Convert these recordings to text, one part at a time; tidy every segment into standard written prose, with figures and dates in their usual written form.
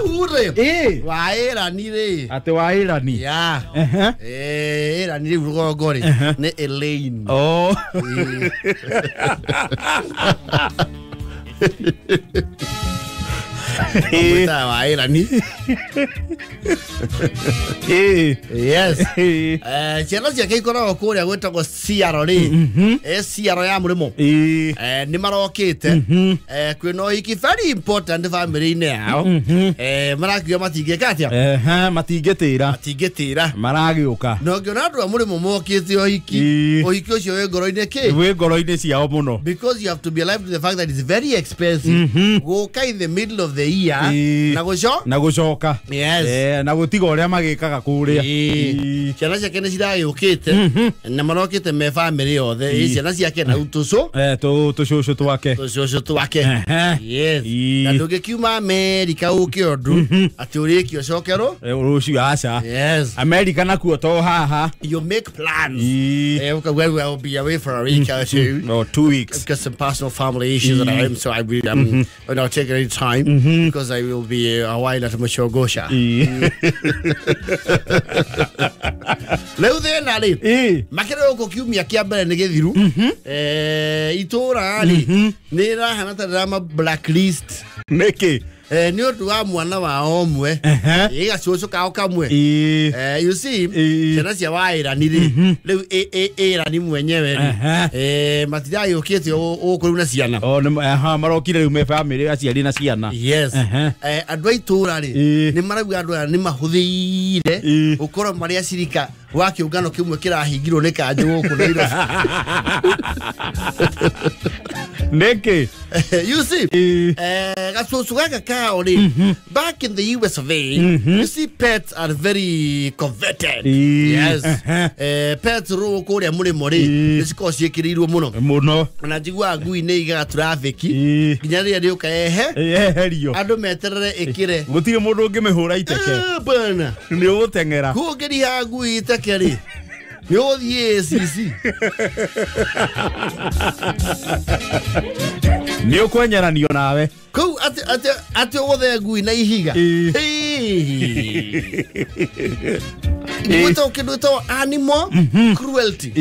ure waira ni re ate waira ni ya era ni rugogore ne Elaine Puta waira ni yes chela cia keikora okuria gwetagwo ciaro ri ciaro ya murimo ni marokite kwino iki very important family ine yao marakiwa matingekatia matingetira maragiuka no ngiona andu a murimo mokite ohiki ucio we ngoro-ine ki we ngoro-ine ciao muno because you have to be alive to the fact that it's very expensive guka in the middle of the year na gucoka yes na gutiga uria magikaga kuria ciana ciake ni ciragĩũkĩte na marokĩte me family yothe ciana ciake na utuco tucucu twake yes na ndũngĩkiuma America ũke ũndũ atĩ ũrĩkio cokerwo rũciũ aca yes America nakuo to haha you make plans okay, well, I'll be away for a week or two or 2 weeks I've got some personal family issues at home so I will I'll take any time because I will be a while at Machogosha leo thena ri makere uko kiumia kia mbere ni githiru itura ri ni rahana ta drama blacklist niki ni undu wa mwana wa omwe igacucu kao kamwe you see ciana cia waira ni ri riu era ni mwenyewe ri matirai ukite ukuri na ciana marokire riu me family aciari na ciana yes andu aitura ri ni marauga andu ni mahuthire ukoro maria cirika wa kiungano kimwe kirahingirwo ni kanju guku Nairobi niki you see gacucu gaka kao ri back in the US of A you see pets are very coveted yes pets ro kuria murimo ri niciko ciikirirwo muno na njigua ngui ni iga traffic nginya ria ri ukaeherio andu meterere ikire gutire mundu ngimihura iteke bana ni ugutengera kugeria ngui iteke ri ni uthie sisi ni ukwenyeranio nawe ku ati uguthe ngui na ihiga Nikuta ukiduto animal cruelty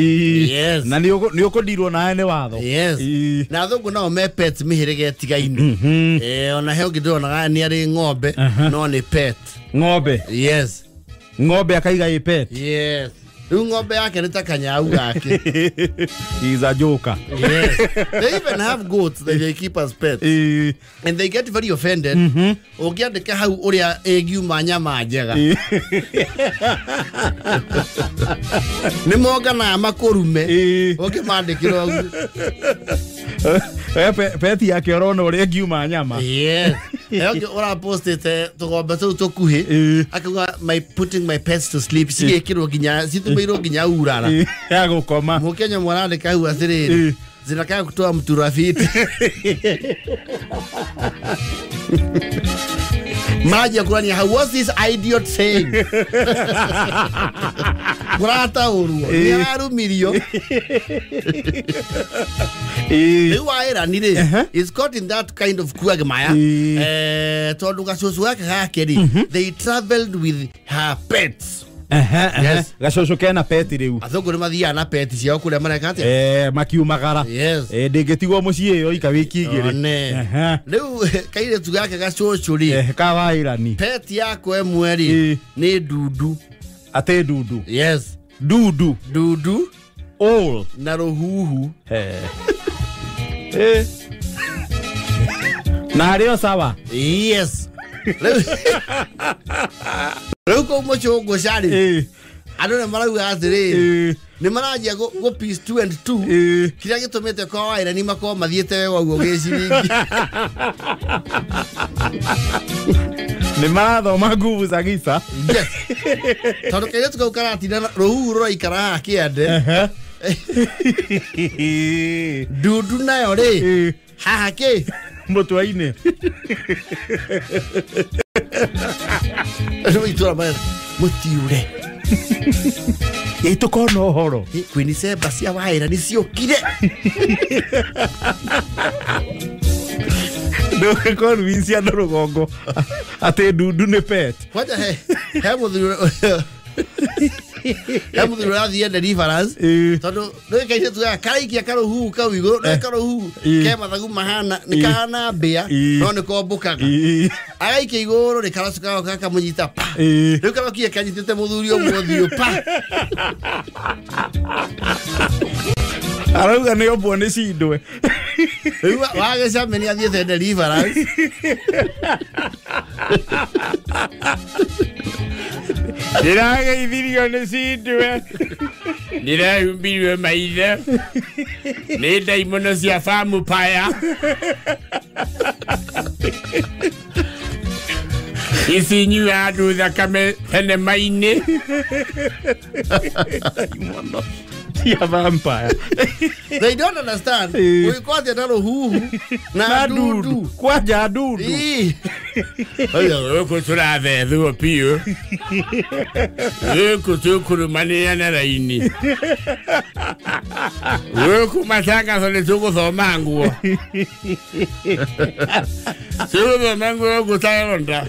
yes na ni ukundirwo nawe ni watho yes na thungu nao me pets mihirige tigaini ona heo ngidona ni ari ng'ombe no ni pet ng'ombe yes ng'ombe akaiga i pet yes ng'ombe yake ni takanyau gake he's a joker yes they even have goats that they keep as pets and they get very offended ukiandika hau uria egiuma nyama njega ni mogana makurume ukimandikira peti yake orona uria egiuma nyama yes okay ora postete tugombe tu tukuhi akaga my putting my pets to sleep sigekirwo ginya situmeiro ginya urara ya gukoma mukenya mwarandika hau athiriri zinakaya kutoa mturafiti maji ya kurani how was this idiot saying kurata uruo ni arumirio waira ni ri is caught in that kind of quagmire tondu gacucu gake gake ri they traveled with her pets yes gacucu kena pet riu athungu ni mathia na pet ciao kuria mareka atia makiumagara yes ndingitigwo mucii yo ika wiki igiri riu kaire tu gake gacucu ri kawairani pet yako emwe ri ni dudu ate dudu yes dudu all na ruhuhu na hario sawa yes riu ko muchungu cari andu ne marauga atiri ni marajia go piece 2 and 2 kiria gitumite kwa waira ni mako mathiete wega uguo giciringi ni marathoma nguvu za gisa yes tondu kile tukaukara tinda ruhuhu roikara kiende dudu nayo ri haha ki mutwaine no itura bana mutiure itokona horo kwini seba cia waira ni ciokire No convince andå rå gongo atä ndundu nä pet kwaja he muthuri rathie deliverance tondu nä kaithe tuga karaikia karuhu kau igå nä karuhu ke mathagu mahana nä kahana mbia no nä kombåkaga agaikia igå nä karacuka kaka må nyita pa rä u karokia kanyitä te må thuri å mwothiå pa arauga nä ombwo nä cindwe rä u wagä camä nä athiä te deliverance ndirageithirio nä cindwe ndĩrehumbirio maitho nĩ ndaimono cia vampire ici nyuaga andũ thakame thenema-inĩ ndaimono cia vampire they don't understand we got the ruhu na dudu kwanja ndudu gũkũ tũrathethwo biũ gũkũ tũkũrũmanĩra raini gũkũ matangatho nĩ tũgũthoma nguo tũgũthoma nguo gũtaronda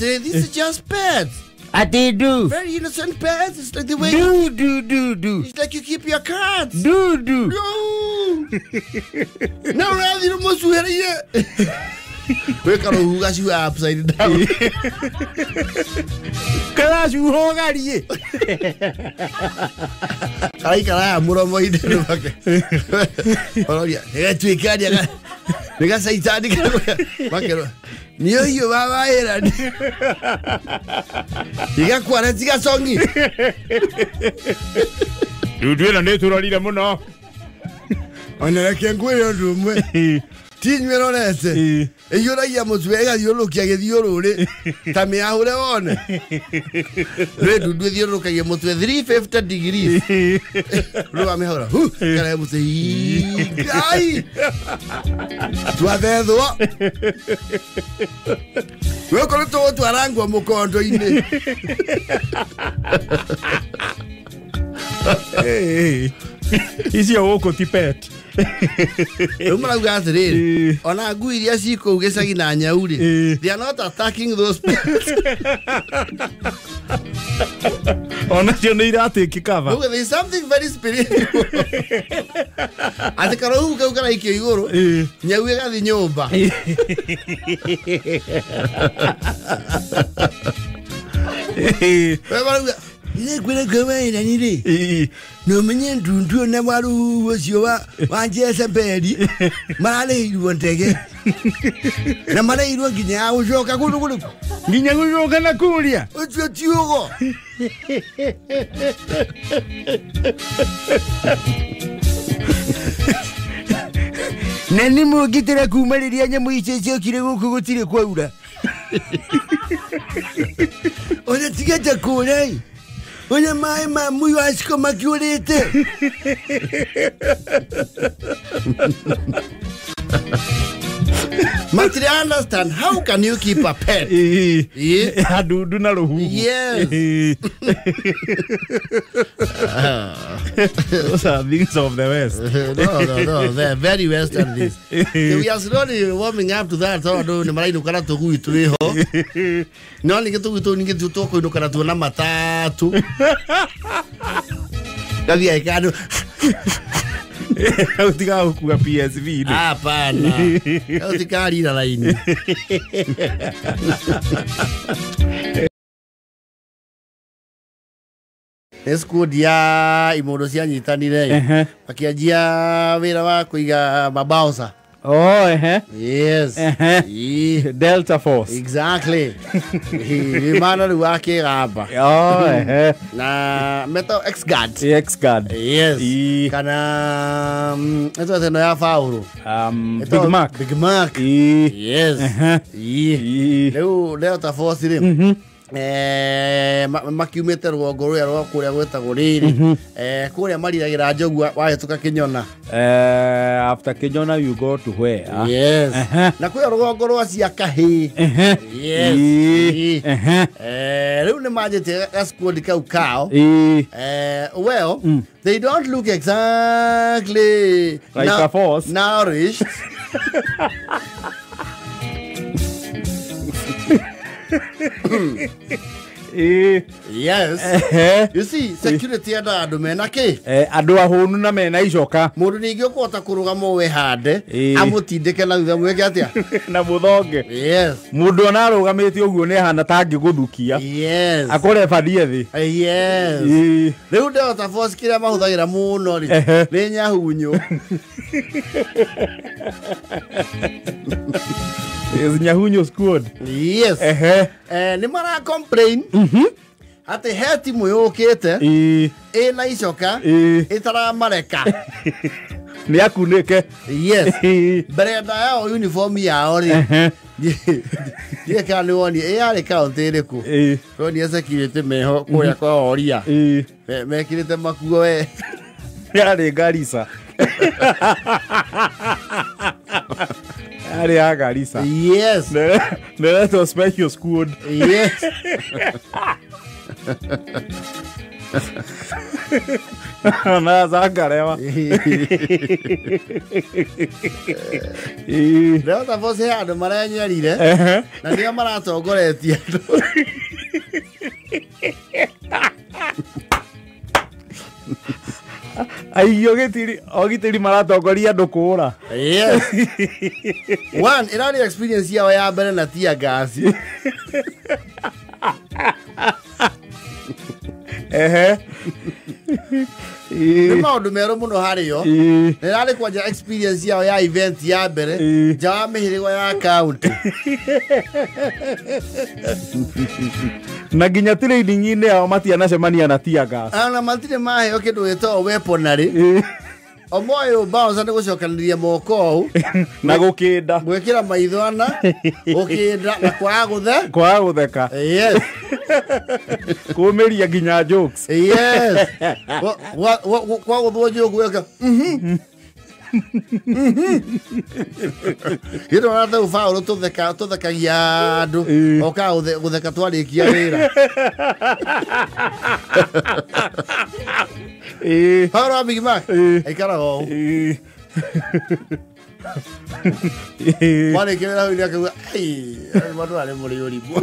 this is just pets. I did do. Very innocent pets. It's like the way Do. it's like you keep your cats. Do. No. No, rather you must wear it. We can who got you upside down. Kala su hogari. Ai kala muro mo ide no bake. Oloria, ega tuikadi aga. Ega saitani bakero. Niyo hiyo baba era. Iga kwara tiga songi. Ndwĩra nĩ tũrorire mũno. Ona reke ngwĩre ũndũ ũmwe. Tinyuĩra nete. Ĩyũragia mũtu wega thiũrũkia gĩthiũrũrĩ. Ta mĩahũre wone. Rĩ ndundu ĩthiũrũkagia mũtu 350 degrees. Rĩ wamĩhũra. Karae mũtu. Ngai. Twathethwo. Wĩkorwo tũgũtwarangwo mũkondo-inĩ. Icio gũkũ ti pet. Rĩu marauga atĩrĩrĩ, ona ngui iria ci kũu gĩcagi na nyau rĩ, they are not attacking those pets. Ona cio nĩ iratĩki cover. Look, there is something very spiritual. Atĩ karohu kau karaikio igũrũ, nyau ĩgathiĩ nyũmba. We marauga, kwĩna kwĩna nĩrĩ, no menye ndundu na waru ũcio wa Jesse Berry mararĩhirwo ndege na mararĩhirwo nginya ya gũcoka kũndũ nginya gũcoka na kũrĩa ũcio ti ũgo. na nĩ mũngĩtĩra kuma rĩrĩa nyamũ icio ciokire gũkũ gũtirĩ kwaura. Ona tigeta kũrĩa ona maĩ ma mũi wa ciko makiũrĩte. Matri, understand, how can you keep a pet? Ndundu na rũhuhu. Yes. Those are things of the West. No, they're very Western this. We are slowly warming up to that. So nĩ marainũkana tũgui twĩho. No ningĩ tũgui tũu ningĩ tũkũinũkana tuona matatũ. Gathiĩ aikano. Utiga gũkua PSV. Hapana. Utikarira laini. Escudi ya imondo cia nyitanire. Akianjia wĩra wa kũiga mabausa. Oh, Yes. Delta Force. Exactly. Imana rĩu akĩgamba. Oh, Na meto X-Guard. X-Guard. Yes. Kana eto teno ya Faulu. Big Mac. Big Mac. Yes. Leo Delta Force rĩ. makiumite rwongo ruya rwa kuria gwetagwo riri kuria mariragira njogu wahetuka Kinyona after Kinyona you go to where yes na kuya rwongo rwa cia Kahi yes riu ni majete squad kau kao well they don't look exactly like a force nourished yes you see security ada andu mena ki andu ahunu na mena icoka mundu ningi ukota kurugamo we hande amutindike na thutha mweke atia na muthonge yes mundu ona arugamite uguo ne hana tangi guthukia yes akore badie thi yes riu Delta Force kira mahuthagira muno ri ni nyahunyu is nyahunyu squad yes ni mara complain ati he timu yukite ina icoka itara mareka ni akunike yes brenda yao uniform yao ri ye kana woni yari county iriku so ni security meho kuya kwa oria mekirite makuo we yari Garissa yari Garissa yes let us make your squad yes na zagarewa Delta Force andu maranyarire na ndio maratongoretie aiyo ogitiri maratongoria andu kura yes one irari experience yao ya mbere na tia gas ni maundu meru muno hario nirari kwanja experience yao ya event ya mbere jawa mihirigo ya county na ginya training-ini yao matianacemania na tia gas ana matire maheo kindu gitoo weaponary omoyo bounce ndi gucokaniria moko na gukinda gwikira maitho ana gukinda na kwa gutheka yes kumeria ginya jokes yes kwa guthwo joke weka Hiro na tau faulu tuthekagia andu oka gutheka twarikia wira Haro Big Mac ikara ho Wale kera huyu akawa ai watu wale muri oribo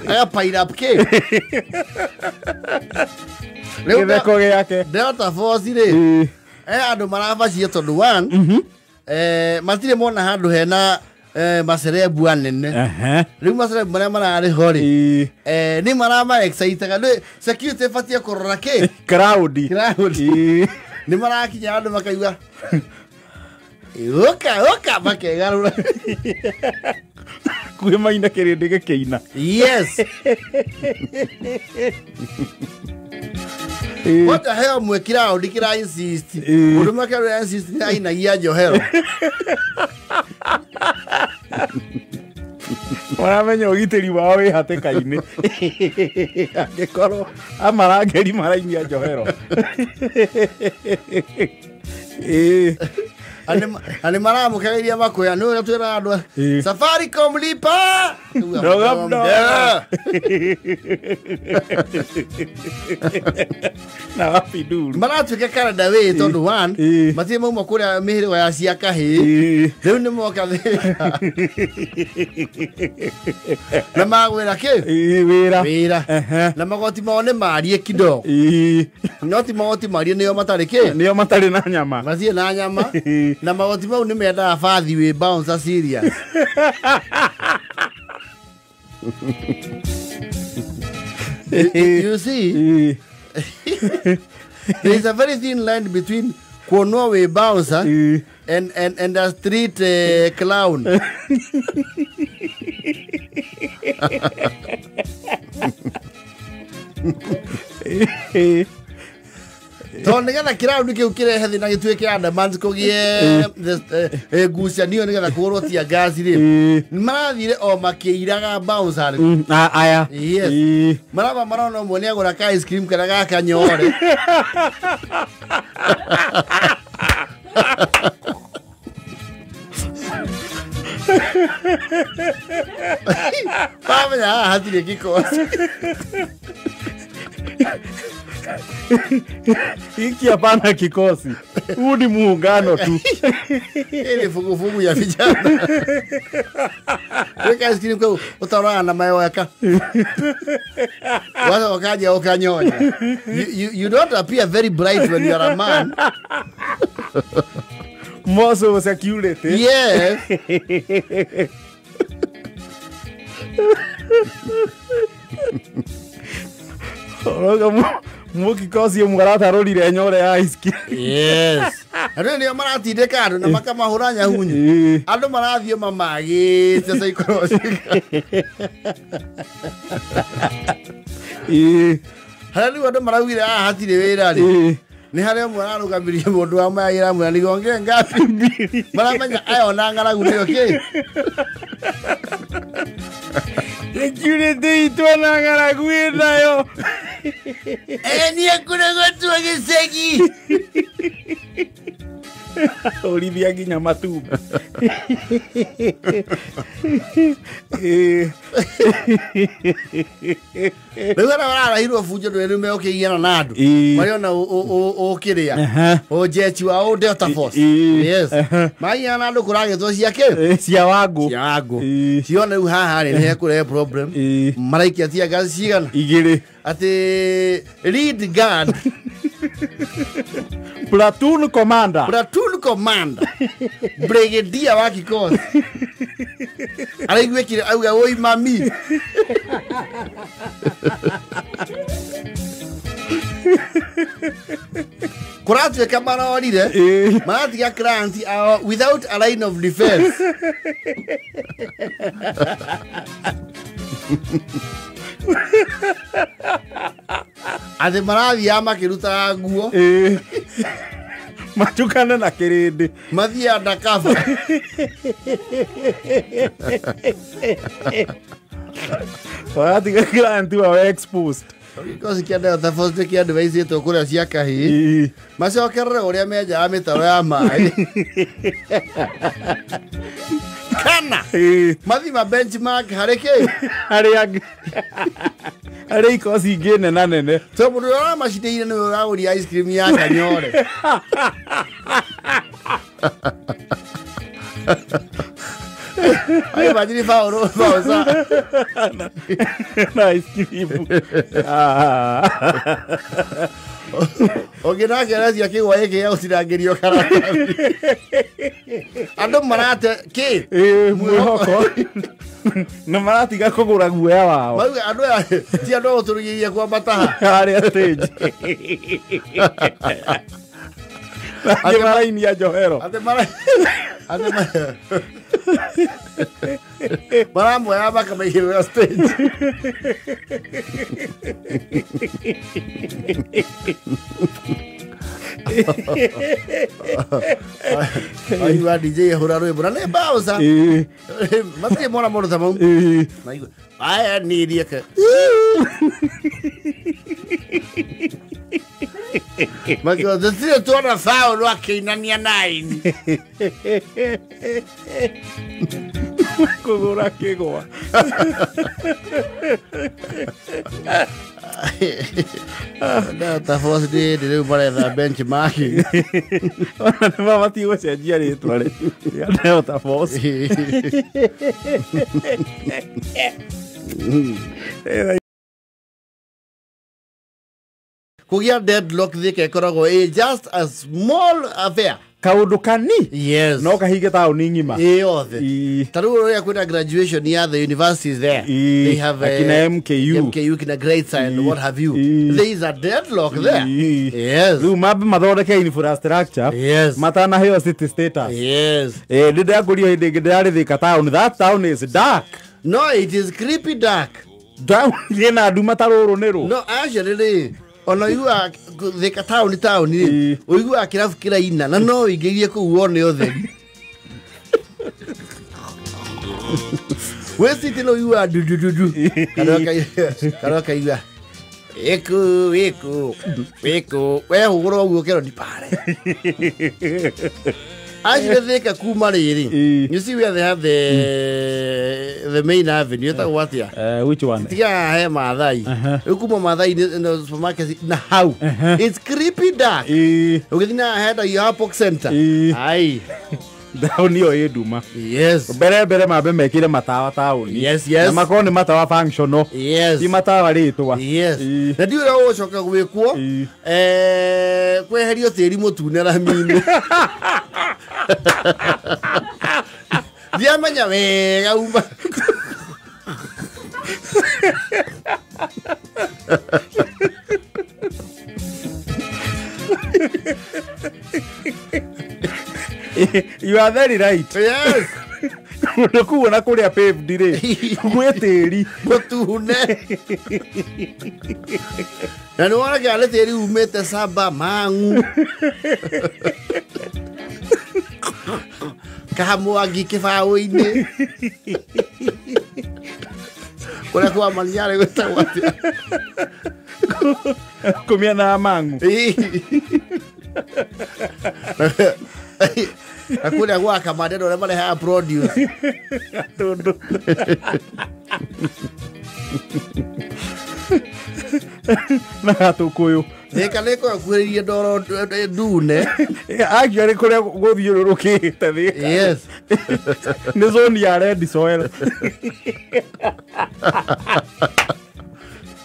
aya paira pke Leo koge yake Delta Force ri andu marabacia tondu one matire mona handu hena macerebu anene riu macerebu maria marari hori ni marama excitaga security fatia korora ke crowd ni marakinya andu makaigua oka makegarura kwe maina kirindi gikeina yes what the hell mwekira udikira insist uduma kera insist ni aina ya johero waramenya ugitiri wao wi hateka-ini angikoro amarangeri marainia johero ani maramukagiria makoya ni uria twira andu Safaricom lipa na wapi duru maratuika Canada we tondu one matie mauma kuria mihirigo ya cia Kahi riu ni moka thika na magwira ki wira na magoti mao ni marie kidogo no ti magoti marie nio matari ki nio matari na nyama macie na nyama na magoti mau ni menda fathi we bounce serious you see there is a very thin line between kuonwa we bouncer and a street clown Tonega kirau nike ukirehe thina gituike andamans kugie gucanio nigetha kurwo tia gaci ri marathire o makiiraga bouncer aya yes maraba marona mwe ni agura ka ice cream kana gaka nyore Pame ya hatire kikosi Hiki hapana kikosi. Huu ni muungano tu. Ile fugu ya vijana. Weka skrini kwa utaona na mayo yaka. Wasa wakaja ukanyonya. You don't appear very bright when you are a man. Mozo security. Yes. Muki kosi umgarata rolire nyore ya iski. Yes. Ado ni maratinde kado na makamahuranya hunyu. Ado marathio mamagi sasa ikorosi. Hali ado marawire hatire wira ri. Ni hale mwana ukabiria mundu wa magira mwana nigonge ngapi mbili. Maramenya ayo nangara gune okay. Security itwana ngara gwina yo. Ni akuna gotu agisegi. Olivia ginya matumba. Begara wala hiro fujo do me okay yana nadu. Mariona o kiria. O jechi wa o Delta Force. Yes. Mai yana nadu kurage to ciake. Cia wangu. Ciona u haha ni he kure problem. Maraiki atia gazi cigana. Igire. Ati lead guard. Platoon commander. Brigadier wa kikosi. Araigwe kire auga oi mami. Kuratu kama na orire. Maati ya client without a line of defense. Ade marathi ama kiruta nguo. Matukana na kirindi. Mathi undercover. Wati client wa exposed. Because kianda the first day kianda vaisi to kura ciaka hi. Macio kerre uria meja amitaro ya mai. Kana. Mathi ma benchmark hareke. Hari kosi gene na nene. So mundu ora mashine ni uri ice cream ya kanyore. Ai imagine fauro pausa. Nice cream. Oge na kera cia kigwa yake ya usirangirio karata. Ando marate ki mwihoko. Na maratiga kugura guoya wao. Mauga ando ya ti ando uturugiria kwa bataha. Ari stage. Ate maraini ya Johero. Ate mara. Maramu ya baka mehiro stage. Ai wa DJ horaro bora le pausa. Mati mora mora tamam. Ai ni dia ke. Mas eu disse tu na falo aqui na minha nine. Kugura kegoa. Delta Force de para da benchmark. Vamos ati o se dia de tole. Ya Delta Force. Kugia deadlock thike korago just a small affair. Kaundu kani? Yes. No kahige tauni ngima. Othe. Taru ya kwenda graduation ya the universities there. They have kina MKU kina grades and what have you. There is a deadlock there. Yes. Lu mabe mathondeke infrastructure. Yes. Matana heo city status. Yes. Ndida kurio hinde ngidari thika town. That town is dark. No, it is creepy dark. Down yena duma taroro nero. No, actually ona igua thika town ni uigua kirafu kiraina na no ingirie ku wone otheri we sitino igua du karoka igua eko we hugoro guo kero dipare Thika kuma riri. You see where they have the main avenue. What here? Which one? Tia he Mathai. Ukuma Mathai in the supermarket. Na how? It's creepy dark. Ukithina ahead of your Apoc Center. Aye. Down your eduma. Yes. Bere mabe mekire matawa town. Yes. Na makoni matawa functional. Yes. Ti matawa ritwa. Yes. Na ndio ro coka gwikwo. Kweherio tiri mutune ramini. Diamanya wega uma. You are very right. Yes. Kuona kuria paved ri. Gweteri mutune. Na no ora gale tiri umete saba mangu. Kamuagi kifao-ini. Kuna kwa maliare gota wati. Komia na mangu. Akuna kwa kamadeno na male ha produce. Todo. Na hatukuyu. Leko akuririe ndoro dune. Agiare kuria guthiururukite thi. Yes. Ni zone ya red soil.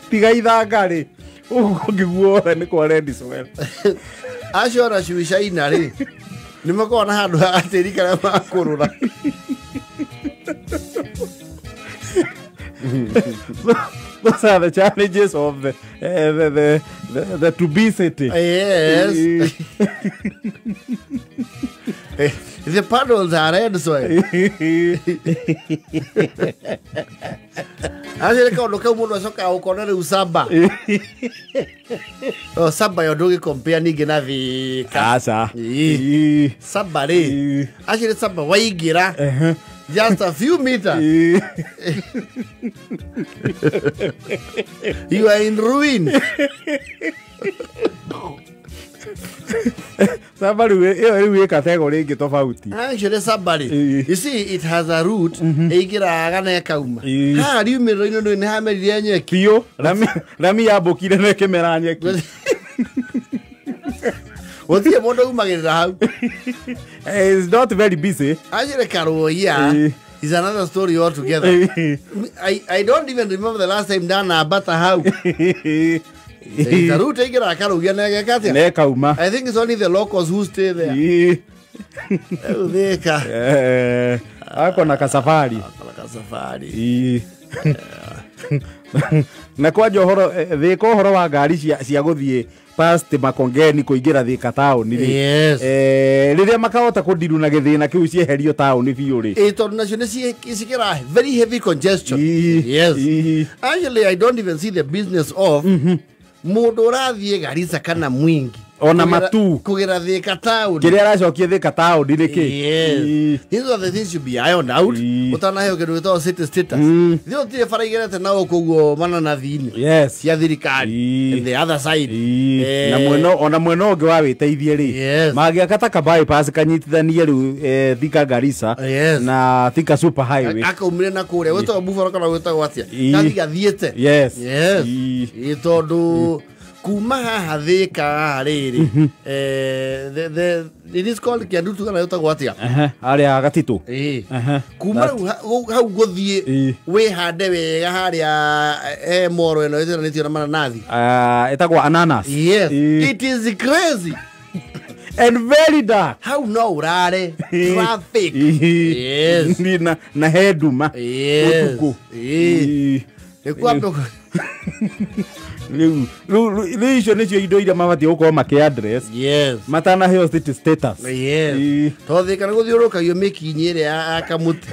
Tiga ithangari. Ugiguo ni kwa red soil. Ashora shuisha inari. Nimakona handu atiri kana makurura. Those are the challenges of the to be city. Yes. The paddles are red soil. Ashele ka ndoka mundu asoka ukona usaba. Oh saba yodogi compare ni gina Thika. Asa. Saba re. Ashele saba waigira. Just a few meters. You are in ruin. Somebody category get tofauti. Actually, somebody. You see, it has a root. Eigira agana kauma. Ha, you me no no ha me rianye Pio, rami ya bokire ne kemeranye. What the mondo magera how? It's not very busy. Actually, Karo, yeah. Is another story altogether. I don't even remember the last time down Abata how. The root eigira Karo gana katia. Ne kauma. I think it's only the locals who stay there. Thika. Ako na kasafari. Safari. Na kwa johoro Thika horo wa ngari cia guthie past Makongeni kuingira Thika town ri. Yes. Riria makahota kundiru na githina kiu cieherio town biu ri. International isikira very heavy congestion. Yes. Actually, I don't even see the business of mundu rathie Garissa kana Mwingi. Ona matu Kugera Thika town. Kiria aracokia Thika town ri ki. Yes. These are the things should be ironed out. Utana heyo kedu to city status. Thio tie faraigirete na okugo mana na thini. Yes. Cia thirikari. And the other side. Na ona mweno ngi wa witeithie ri. Yes. Magiaka ta bypass kanyitithanie riu Thika Garissa na Thika super highway. Akaumire na kuria weto bufaro kana weto watia. Kathi gathiete. Yes. Yes. Itondo kuma haha Thika riri. It is called Kiandutu kana weto watia. Aria gatitu. Kuma hau guthie we hande wega haria moro eno ithira nitio na mananathi. Etagwa ananas. Yes. It is crazy. And very dark. How no urare traffic. Yes. Na heduma. Yes. Ekuapo. Riu icio nicio indo iria mabatie gukorwo maki address. Yes. Matana heo city status. Yes. To Thika guthiuruka yo mikinyi ire akamuti.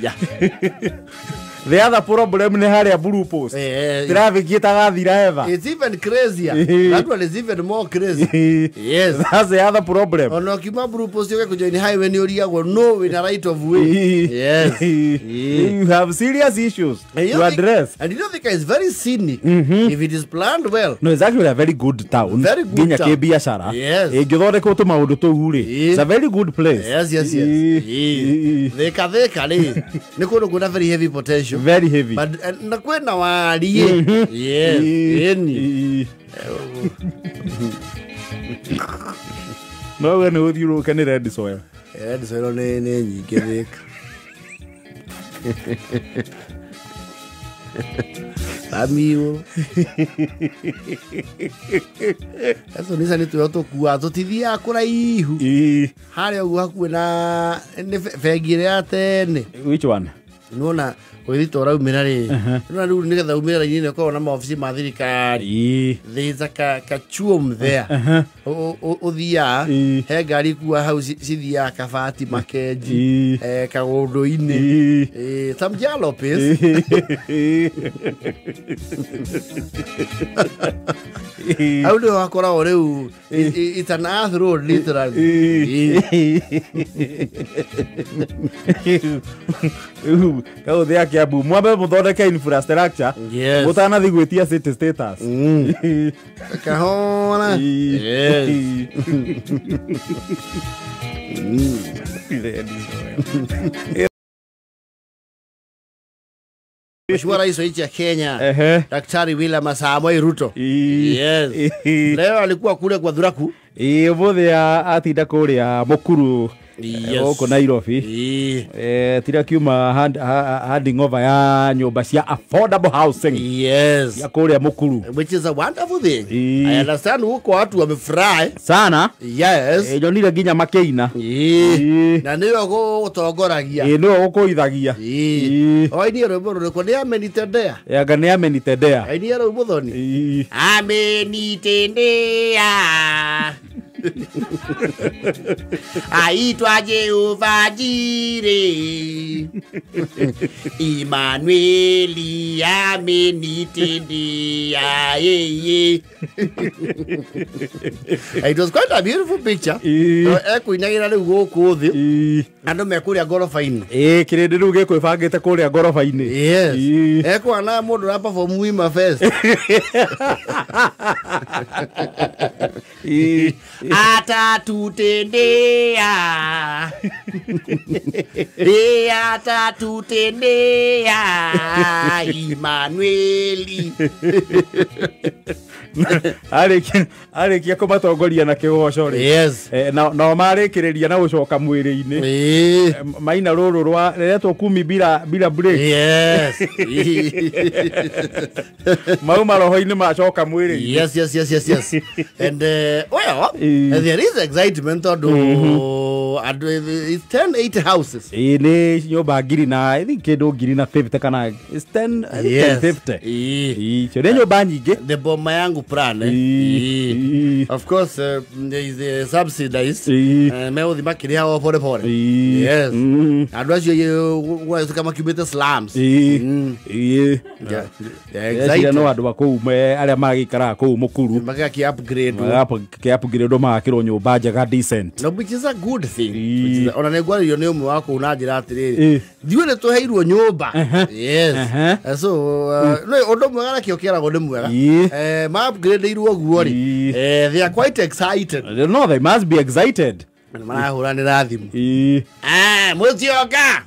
Yeah. The other problem ni haria Blue Post. Traffic itagathira ever. It's even crazier. That one is even more crazy. Yes. That's the other problem. Ono kima Blue Post yoke kujoin highway ni uriya go no in a right of way. Yes. You have serious issues to address. And you know the guy is very scenic. If it is planned well. No, it's actually a very good town. Very good Ginya town. ke biashara. Yes. Githondekwo tu maundu tu hure. It's a very good place. Yes. Theka ni. Ni kundu kuna very heavy potential. Very heavy. But na kwenda walie. Yes. Any. No, when you can read this oil. Red soil ne nyingi theka. Amigo. Eso nisa ni tuyoto kuwa tutithia kura ihu. Haria ugu hakuwe na fegire ya tene. Which one? Nuona withito raumira ri. Nuona riu nigetha umira nyine ko na maofisi ma thirikari. There's a kachuom there. Uthia he ngari kuwa hau cithia kabati makenji kagundu-ini some jalopes. How do I call it? It's an earth road, literally. Kau thea Kiambu mwambe muthondeke infrastructure. Yes. Mutanathi gwitia city status. Kahona. Yes. Mheshimiwa Rais wa nchi ya Kenya, Daktari William Samoei Ruto. Yes. Leo alikuwa kule kwa Thuraku. Umuthi atinda kuria Mukuru. Oko Nairobi. Tira kiuma handing over ya nyumba cia affordable housing. Yes. Ya kuria Mukuru. Which is a wonderful thing. I understand huko watu wamefurahi sana. Yes. Jonire ginya makeina. Na niyo gutongoragia. Niyo gukuithagia. Oi ni robo roko ni amenitendea. Yaga ni amenitendea. Ai ni robo thoni. Amenitendea. Aitwa Jehova Jireh, Emmanueli amenitendea. It was quite a beautiful picture. Ekuinagira riu guku thi andu mekuria ngorofa-ini. Kirindi riu gikwibangite kuria ngorofa-ini. Yes. Ekwana mundu ra perform Wima Fest. Atatutendea. Atatutendea. Emmanueli. Arikia kumatongoria na kigoco ri. Yes. Na marikiriria na gucoka mwiri-ini. Maina ruru rwa reto kumi bila break. Yes. Mauma roho-ini macoka mwiri. Yes. And well, there is excitement and it's 1080 houses. Ni nyumba ngiri na I think kidu ngiri na 50 kana it's 1050. Chone nyumba nyingi. The boma yangu plan. Of course there is subsidized. Meuthi makiria ho pore pore. Yes. Andu acio gwazo kama kibete slums. Excited no andu bakou me aria magikara kou Mukuru. Magaki upgrade. Upgrade makiro nyumba njega decent. No, which is a good thing. Ona negwario ni umwe wako unajira atiriri. Thiwe tuheirwo nyumba. Yes. So no ondo mwega kio kiara go mwega. Ma upgrade irwo guo ri. They are quite excited. No, they must be excited. Marahuranira thimu. Mutioka.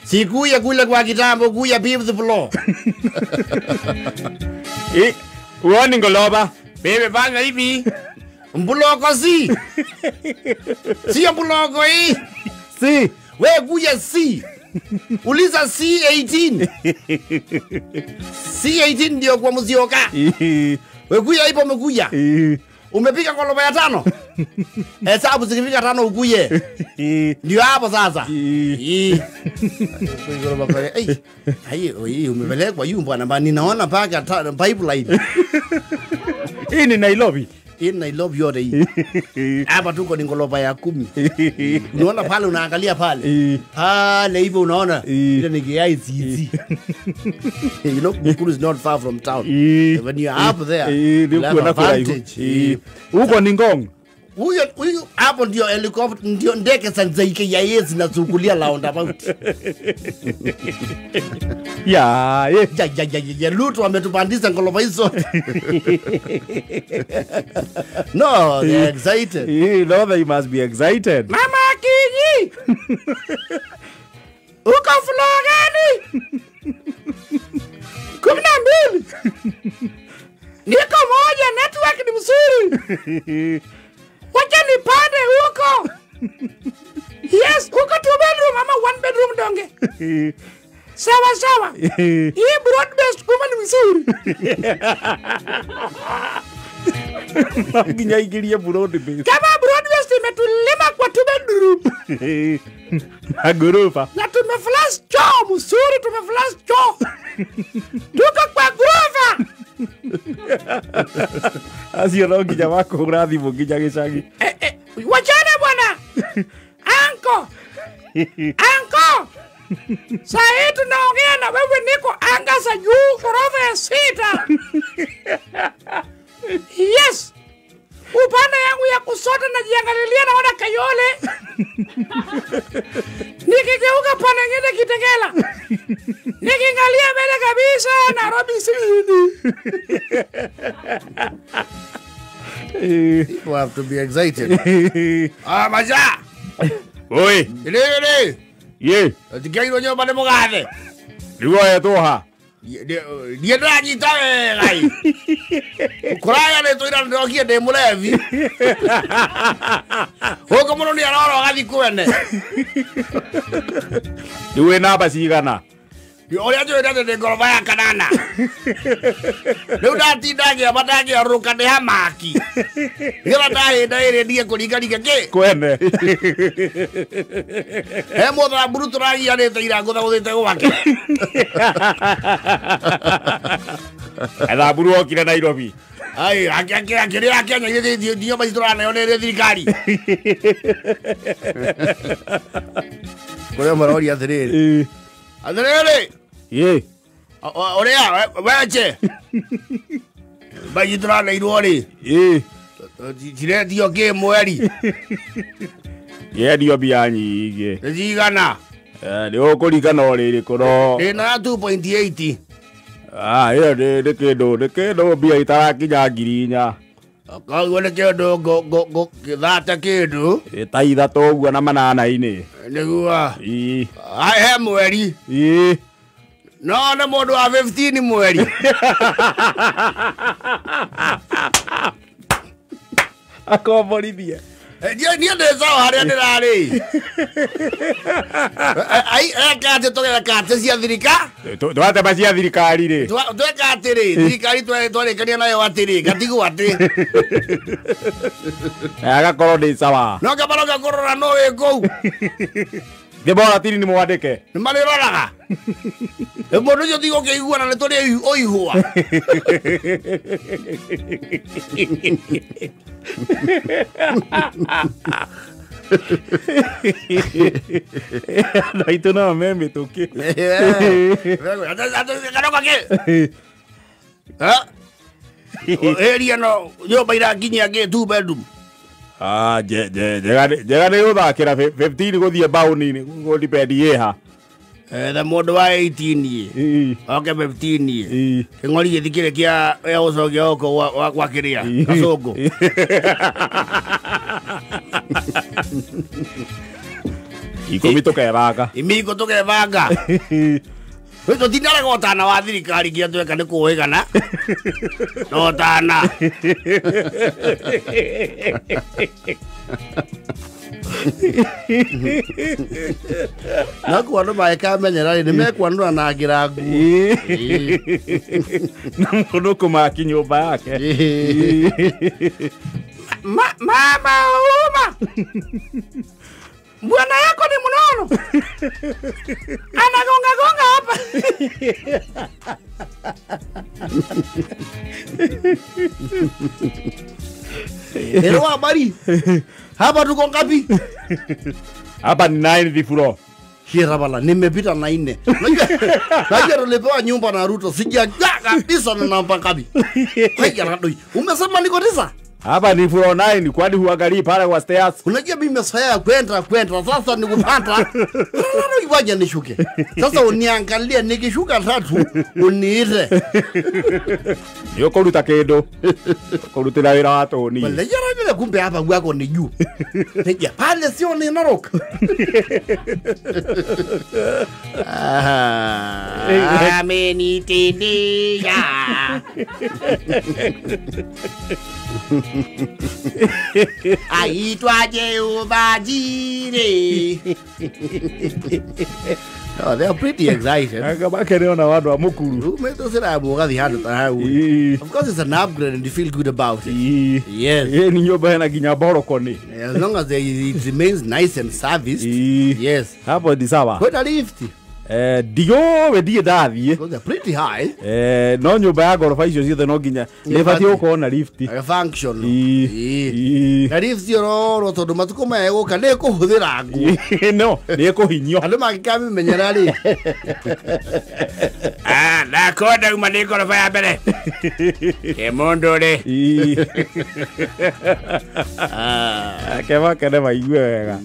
Sikuya kule kwa kitambo kuya fifth floor. Uoni ngoloba. Bebe bana hivi. Mbuloko si. Sio mbuloko hii. Si. Wewe kuja si. Uliza C18. C18 ndio kwa Mutioka. Wewe kuja ipo umekuja. Umepiga ngoloba ya 5. Hesabu zikifika 5 ukuye. Ndio hapo sasa. Ngoloba pale. Hii umepelekwa yumbo na ninaona paka pipeline. Hii ni Nairobi. in Nairobi yote hii. Hapa tuko ni ngorofa ya 10. Unaona pale unaangalia pale. Pale hivyo unaona ile ni KICC. You know Nakuru is not far from town. When you are up there, huko ni Ngong. Huyo hapo ndio helicopter ndio ndege za KIA zinazungulia roundabout. Ya Lutu ametupandisha ngorofa hizo. No, they're excited. No, they must be excited. Mama Kinyi. Uko floor gani? 12. Niko moja, network ni mzuri. Wacha nipande huko. Yes, huko 2 bedroom ama 1 bedroom donge. Sawa. Hii broad based kuma ni mzuri. Makinya ingiria broad based. Kama broad based imetulima kwa 2 bedroom. Magorofa. Na tumeflash choo mzuri, tumeflash choo. Tuko kwa gorofa. Asio no nginya wakũhũra thimũ nginya gĩcagi. Wachane bwana. Anko. Saa hii tunaongea na wewe, niko anga za juu ghorofa ya 6. Yes. Upande yangu ya kusota najiangalilia naona Kayole. Nikigeuka pande nyingine Kitengela. Nikiangalia mbele kabisa Nairobi City. People have to be excited. Maja. Oi. Ile. Ye. Tigairo nyoba ne mugathe. Rigoya toha. Dia ndaji tawe gai. Kuraya ne toira ndokie de mulevi. Hoko muno ni aroro gathi kwene. Niwe namba cigana. Oria njoe de ngorofa ya 8. Riu ndatindagia matangia ruka ni hamaki. Gira ndahinda iri ndie kuringaringa ki kwene. He motha mburu turagia ni teira ngutha guthite gwake. Etha mburu okire Nairobi. Ai akiria Kenya githithio ndio maithurana yo ni thirikari. Kuria marori athiriri. Athiriri. Ye. Oria weche. Maithurana irori. Jire dio ke mweri. Ye dio bia nyingi. Ndigana. Ni ukurigana oriri kuro. Ina 2.8. Iyo ni kindu bia itarakinya 4,000. Kagwele kindu go thata kindu. Ta 3 uguo na 8 Niguo. He mweri. No na mundu wa 15 mweri. Akomborithia. Niĩ ndĩ sawa harĩa ndĩrarĩ. Kate tũgera kate cia thirika. Twatema cia thirikari rĩ. Tweka atĩrĩ, thirikari twarĩkania nayo atĩrĩ, gatigwo atĩ. Agakorwo ndĩ sawa. No ngamaroka kũrora no wĩ kũu. Thibora tiri nĩ mwandĩke. Nĩ marĩroraga. Mũndũ ũcio tigũkĩiguana nĩ tũrĩ oihũa. Na itu no meme toke. Garoka ke. Area no nyũmba irakinyia ke 2 bedroom. Njega nĩ gũthakĩra 15 gũthiĩ mbaũni-inĩ gũdipendi ĩha. The mũndũ wa 18 oke 15 kĩng'ori gĩthikĩre kĩa gũcokia oko gwa kĩrĩa gacũngũ. Ikũmi tũkebanga. Imiko tũkebanga. Tũtindaraga ũtana wa thirikari kĩa tweka nĩ kũũĩgana. No ũtana. Nakuo andũ magĩkamenyera rĩ nĩmekwanũra na ngĩrangu. Na mũndũ kũmaki nyũmba yake. Mama uma. Bwana yako ni mnono. Anagonga hapa. Hello habari. Hapa tuko ngapi? Hapa ni 9th floor. Hira bala nimepita na 4. Najua tulipewa nyumba na Ruto sijagaa kabisa na namba ngapi. Haya radoi. Umesema niko 9? Hapa ni floor 9 kwani huangalii pale kwa stairs. Unajua mimi mesoea kwenda sasa nikupata. Iwaje nishuke. Sasa uniangalie nikishuka 3 uniite. Yoko ruta kendo. Kurutira wira watu ni. Wala yara vile kumbe hapa gwako ni juu. Nija pale sio ni Narok. Amenitendea. Aitwa Jehova Jireh. No, they are pretty excited. Akabake leo na watu wa mukuru. Umetosera mugathi handu ta hau. Of course it's an upgrade and you feel good about it. Yes. Ni nyumba yana ginya boroko ni. As long as it remains nice and serviced. Yes. Hapo ni sawa. Kwenda lift. Dio we die dathi. Because they're pretty high. No nyumba ya gorofa icio ciothe no ginya nibati uko na lift. A function. Na lift yoro tondu matuko maego kana kuhuthira ngu. No, ni kuhinyo. Andu magikami menyera ri. Na koda uma ni gorofa ya mbere. Ke mundu ri. Kema kene maigue wega.